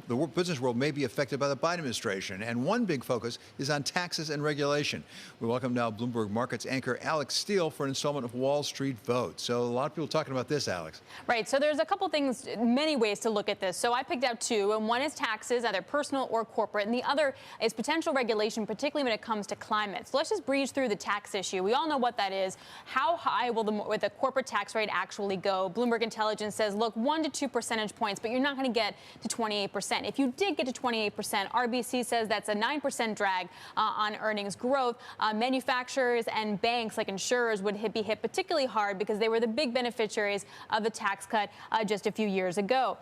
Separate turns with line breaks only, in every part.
the business world may be affected by the Biden administration. And one big focus is on taxes and regulation. We welcome now Bloomberg Markets anchor Alix Steele for an installment of Wall Street Vote. So a lot of people talking about this, Alix.
Right. So there's a couple things, many ways to look at this. So I picked out two, and one is taxes, either personal or corporate, and the other is potential regulation, particularly when it comes to climate. So let's just breeze through the tax issue. We all know what that is. How high will the corporate tax rate actually go? Bloomberg Intelligence says, look, 1 to 2 percentage points, but you're not going to get to 28%. If you did get to 28%, RBC says that's a 9% drag on earnings growth. Manufacturers and banks, like insurers, would be hit particularly hard because they were the big beneficiaries of the tax cut just a few years ago.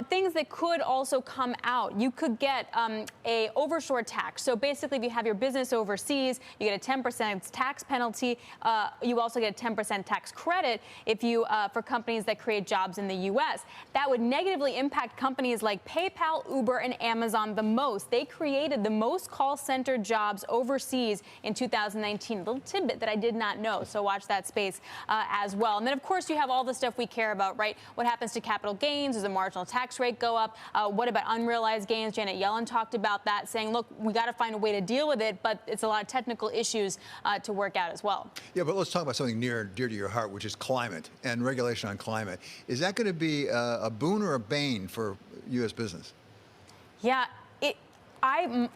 Things that could also come out. You could get a overshort tax. So basically, if you have your business overseas, you get a 10% tax penalty. You also get a 10% tax credit if you for companies that create jobs in the U.S. That would negatively impact companies like PayPal, Uber, and Amazon the most. They created the most call center jobs overseas in 2019. A little tidbit that I did not know. So watch that space as well. And then, of course, you have all the stuff we care about, right? What happens to capital gains? Does the marginal tax rate go up? What about unrealized gains? Janet Yellen talked about that, saying, look, we got to find a way to deal with it, but it's a lot of technical issues to work out as well.
Yeah, but let's talk about something near and dear to your heart, which is climate and regulation on climate. Is that going to be a boon or a bane for U.S. business?
Yeah.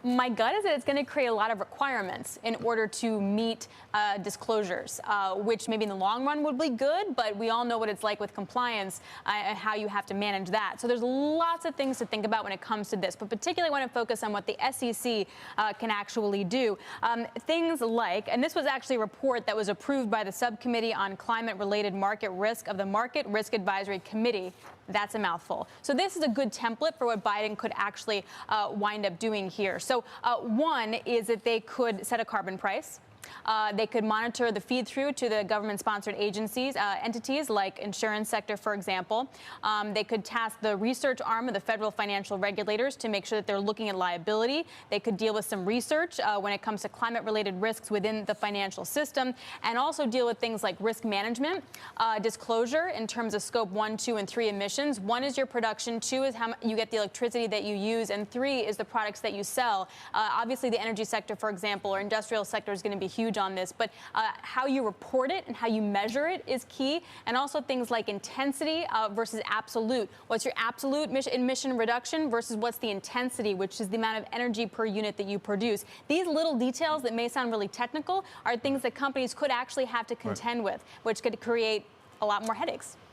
My gut is that it's going to create a lot of requirements in order to meet disclosures, which maybe in the long run would be good, but we all know what it's like with compliance and how you have to manage that. So there's lots of things to think about when it comes to this, but particularly want to focus on what the SEC can actually do. Things like, and this was actually a report that was approved by the Subcommittee on Climate-Related Market Risk of the Market Risk Advisory Committee. That's a mouthful. So this is a good template for what Biden could actually wind up doing here. So one is that they could set a carbon price. They could monitor the feed-through to the government-sponsored agencies, entities like insurance sector, for example. They could task the research arm of the federal financial regulators to make sure that they're looking at liability. They could deal with some research when it comes to climate-related risks within the financial system, and also deal with things like risk management, disclosure in terms of scope 1, 2, and 3 emissions. 1 is your production, 2 is how you get the electricity that you use, and 3 is the products that you sell. Obviously, the energy sector, for example, or industrial sector is going to be huge on this, but how you report it and how you measure it is key, and also things like intensity versus absolute. What's your absolute emission reduction versus what's the intensity, which is the amount of energy per unit that you produce. These little details that may sound really technical are things that companies could actually have to contend with, which could create a lot more headaches.